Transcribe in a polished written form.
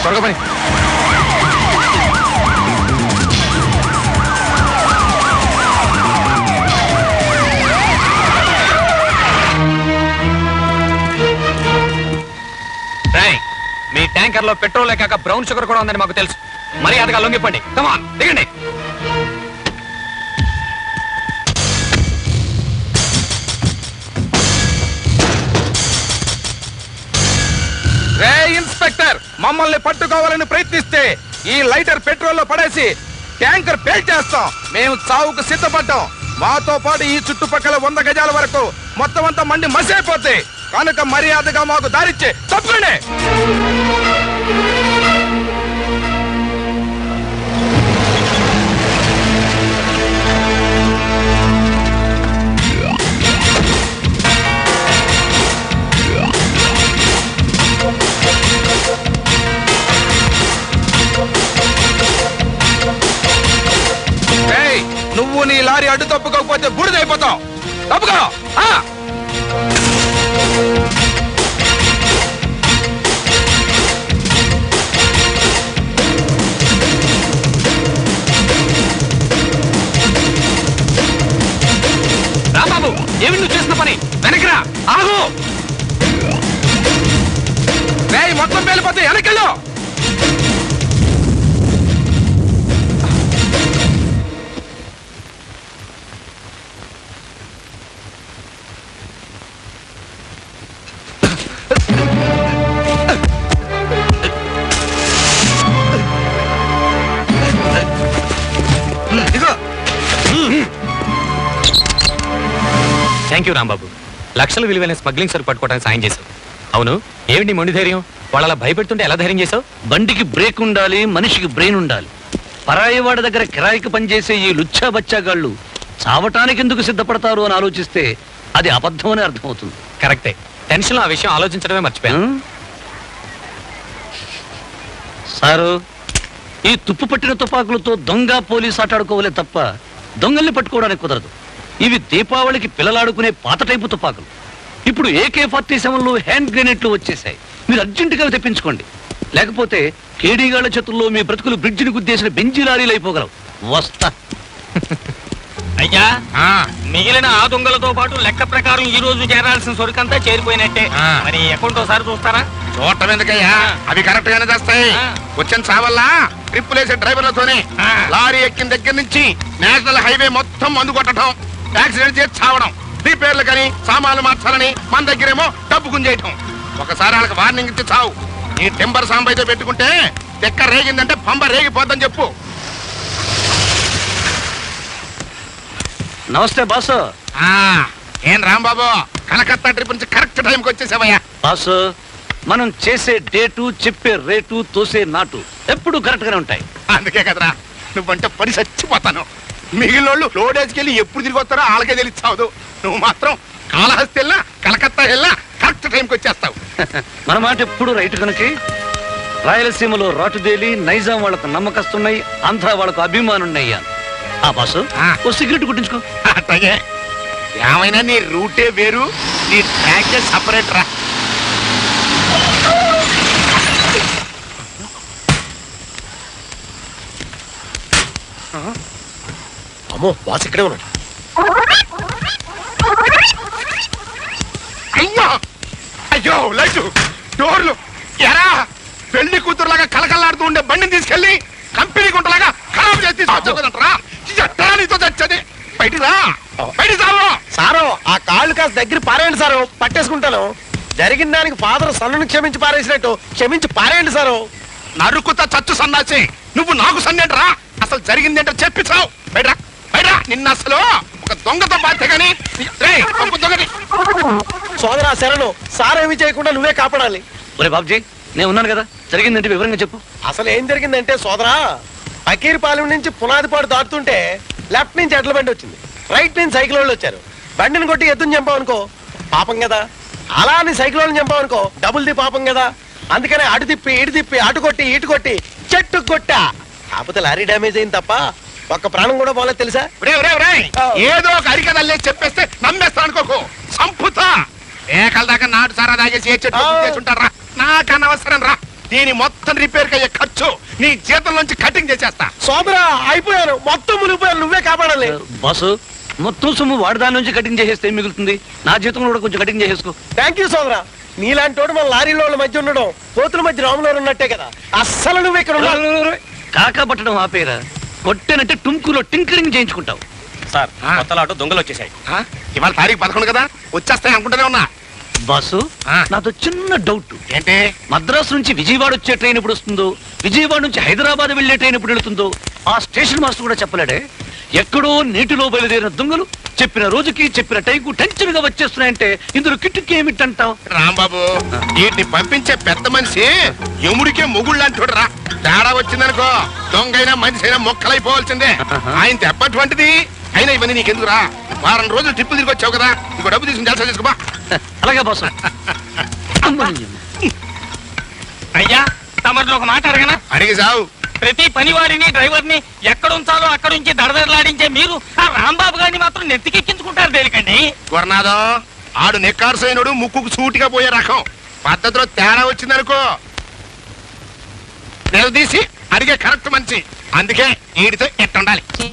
త్వరగా పని. మీ ట్యాంకర్ లో పెట్రోల్ లేక బ్రౌన్ షుగర్ కూడా ఉందని మాకు తెలుసు. మర్యాదగా లొంగిపోండి. కమాన్ దిగండి. రే ఇన్స్పెక్టర్, మమ్మల్ని పట్టుకోవాలని ప్రయత్నిస్తే ఈ లైటర్ పెట్రోల్ లో పడేసి ట్యాంకర్ పేల్చేస్తాం. మేము చావుకు సిద్ధపడ్డాం. మాతో పాటు ఈ చుట్టుపక్కల 100 గజాల వరకు మొత్తం అంతా మండి మసైపోతాయి. కనుక మర్యాదగా మాకు దారిచ్చే తప్పండి. నువ్వు నీ లారీ అడ్డు తప్పుకోకపోతే బూడిదైపోతావు. తప్పుకో. రాబాబు, ఏమి నువ్వు చేసిన పని? వెనకరా. ఆగు. మొత్తం పేలిపోతే వెనకెళ్ళు. Thank you Rambabu. లక్షల విలువైన స్మగ్లింగ్ సరుకు పట్టుకోవడానికి సాయం చేశావు. అవును, ఏమిటి మొండి ధైర్యం? వాళ్ళ అలా భయపెడుతుంటే ఎలా ధైర్యం చేశావు? బండికి బ్రేక్ ఉండాలి, మనిషికి బ్రెయిన్ ఉండాలి. పరాయి వాడి దగ్గర కిరాయికి పనిచేసే ఈ లుచ్చా బచ్చాగాళ్ళు చావటానికి ఎందుకు సిద్ధపడతారు అని ఆలోచిస్తే అది అబద్ధం అని అర్థమవుతుంది. కరెక్టే. టెన్షన్ ఆ విషయం ఆలోచించడమే మర్చిపోయాను. సారు, ఈ తుప్పు పట్టిన తుపాకులతో దొంగ పోలీసు ఆటాడుకోవాలే తప్ప దొంగల్ని పట్టుకోవడానికి కుదరదు. ఇవి దీపావళికి పిల్లలాడుకునే పాత టైపు తుపాకులు. ఇప్పుడు AK-47లు, హ్యాండ్ గ్రెనేడ్లు వచ్చేసాయి. మీరు అర్జెంటుగా తెప్పించుకోండి. లేకపోతే కేడీగాళ్ల చేతుల్లో మీ బ్రతుకులు బ్రిడ్జిని గుద్దేసిన బెంజీ లారీలు అయిపోగలవు. వస్తా. అయ్యా, మిగిలిన ఆ దొంగలతో పాటు లెక్క ప్రకారం ఈ రోజు చేరాల్సిన సరుకంతా చేరిపోయినట్టే. మరి అకౌంట్ ఒకసారి చూస్తారా? చూడటం ఎందుకయ్యా, అవి కరెక్ట్ గానే చేస్తాయి. వచ్చిన చావల్లా ట్రిప్పులేసే డ్రైవర్లతోనే లారీ ఎక్కిన దగ్గర నుంచి నేషనల్ హైవే మొత్తం మందు కొట్టడం, యాక్సిడెంట్ చేసి చావడం, రిపేర్లు కానీ సామాన్లు మార్చాలని మన దగ్గరేమో డబ్బు గుంజేయటం. ఒకసారి వాళ్ళకి వార్నింగ్ ఇచ్చి చావు. ఈ టెంపర్ సాంబైతో పెట్టుకుంటే ఎక్క రేగిందంటే పంబ రేగిపోద్దని చెప్పు. నమస్తే బాసు. ఏం రాంబాబు, కలకత్తా ట్రిప్ నుంచి కరెక్ట్ టైంకి వచ్చేసావయ్యా. బాసు, మనం చేసే డేటు, చెప్పే రేటు, తోసే నాటు ఎప్పుడు కరెక్ట్ గానే ఉంటాయి. అందుకే కదరా నువ్వంటే పడి చచ్చిపోతాను. మిగిలిన వాళ్ళు లోడేజ్కెళ్ళి ఎప్పుడు తిరిగి వస్తారో వాళ్ళకే తెలిసావు. నువ్వు మాత్రం కాళహస్తి వెళ్ళా, కలకత్తా వెళ్ళా కరెక్ట్ టైంకి వచ్చేస్తావు. మన మాట ఎప్పుడు రైట్ కనుక రాయలసీమలో రాటుదేలి నైజాం వాళ్ళకు నమ్మకస్తున్నాయి, ఆంధ్ర వాళ్ళకు అభిమానున్నాయి. ఆ బాసు, ఓ సిగరెట్ కుట్టించుకో. అట్లాగే. ఏమైనా నీ రూటే వేరు, నీ ట్రాకే సపరేట్ రా. అమ్మో, బాస్ ఇక్కడే ఉన్నాడు. అయ్యో అయ్యో, లైట్ డోర్లు ఎరా పెళ్లి కూతురులాగా కలకల్లాడుతూ ఉండే బండిని తీసుకెళ్లి కంపెనీ గుంటలాగా ఖరాబ్ చేసి నీతో చచ్చది. బయటికి రా, బయటికి రావు. సారో, ఆ కాళ్ళు కాస్త దగ్గర పారేయండి సారో, పట్టేసుకుంటాను. జరిగిన దానికి ఫాదర్ సన్నుని క్షమించి పారేసినట్టు క్షమించి పారేయండి సారో. నరుకుతా చచ్చు సన్నాసి, నువ్వు నాకు సన్నేంటరా? అసలు జరిగిందేంటో చెప్పిస్తావు. బయట బయట నిన్న అసలు ఒక దొంగతో బాధ్యత కానీ సోదరా శరణు, సారేమి చేయకుండా నువ్వే కాపాడాలి. ఒరే బాబుజీ, నేను ఉన్నాను కదా, జరిగిందంటే వివరంగా చెప్పు. అసలు ఏం జరిగిందంటే సోదరా, ఫకీర్పాలెం నుంచి పునాదిపాడు దాటుతుంటే లెఫ్ట్ నుంచి ఎడ్ల బండి వచ్చింది, రైట్ నుంచి సైకిల్ వాళ్ళు వచ్చారు. బండిని కొట్టి ఎద్దుని చంపావనుకో పాపం కదా, అలా అని సైకిల్ వాళ్ళని చంపావనుకో డబుల్ ది పాపం కదా. అందుకనే అటు తిప్పి ఇటు తిప్పి అటు కొట్టి ఇటు కొట్టి చెట్టు కొట్టా. కాకపోతే లారీ డ్యామేజ్ అయింది తప్ప ఒక్క ప్రాణం కూడా పోలేదు తెలుసా. ఏదో ఒక అరికదల్లే చెప్పేస్తే నమ్మేస్తా అనుకోకు, సంపుతా. ఏకల దాకా నాటు సారా తాగేసి ఏ చెట్టు ఉంటారా? నాకు అనవసరం రా. దీని మొత్తం రిపేర్ అయ్యే ఖర్చు నీ జీతం నుంచి కటింగ్ చేసేస్తా. సోదరా అయిపోయాను, మొత్తం మునిగిపోయాను, నువ్వే కాపాడాలి. బాసు మొత్తం సొమ్ము వాడి దాని నుంచి కటింగ్ చేసేస్తే ఏం మిగులుతుంది? నా జీతంలో కూడా కొంచెం కటింగ్ చేసేసుకో. థ్యాంక్ యూ సోదరా. నీలాంటి వాడు మన లారీలో వాళ్ళ మధ్య ఉండడం కోతుల మధ్య రాములో ఉన్నట్టే కదా. అస్సలు నువ్వు ఇక్కడ ఉన్నావు. కాకా పట్టడం ఆపేరా, కొట్టేనంటే టుంకులో టింకరింగ్ చేయించుకుంటావు. సార్ కొత్త లాటు దొంగలు వచ్చేసాయి. ఆ? ఇవాళ తారీఖు 11 కదా, వచ్చేస్తాయి అనుకుంటూనే ఉన్నా. బాసు ఆ. నాతో చిన్న డౌట్. ఏంటి? మద్రాసు నుంచి విజయవాడ వచ్చే ట్రైన్ ఎప్పుడు వస్తుందో, విజయవాడ నుంచి హైదరాబాద్ వెళ్లే ట్రైన్ ఎప్పుడు వెళుతుందో ఆ స్టేషన్ మాస్టర్ కూడా చెప్పలేడే. ఎక్కడో నీటిలో బయలుదేరిన దొంగలు చెప్పిన రోజుకి చెప్పిన టైంకు టెన్షన్ గా వచ్చేస్తున్నాయంటే ఇందులో కిట్టుకి ఏమిటంటావు? రాంబాబు, వీటిని పంపించే పెద్ద మనిషి యముడికే మొగుళ్ళంటాడు రా. తేడా వచ్చిందనుకో దొంగైనా మనిషి అయినా మొక్కలైపోవాల్సిందే. ఆయన తెప్పటువంటిది. అయినా ఇవన్నీ నీకెందుకురా? వారం రోజులు ట్రిప్పులు తిరిగి వచ్చావు కదా, ఇంకో డబ్బు తీసుకుని జలసా చేసుకోబా. అలాగే బాసు. అయ్యా తమరిలో ఒక మాట అడగనా? అడిగి సావు. ప్రతి పనివాడిని డ్రైవర్ని ఎక్కడ ఉంచాలో అక్కడ ఉంచి దడదడలాడించే మీరు ఆ రాంబాబు గారిని మాత్రం నెత్తికెక్కించుకుంటారు దేనికండి? గురునాథం, ఆడు నిక్కార్సైనడు ముక్కుకు సూటిగా పోయే రకం. పద్ధతిలో తేడా వచ్చిందనుకో నిలదీసి అడిగే కరెక్ట్ మంచి. అందుకే వీడితో ఎట్టుండాలి.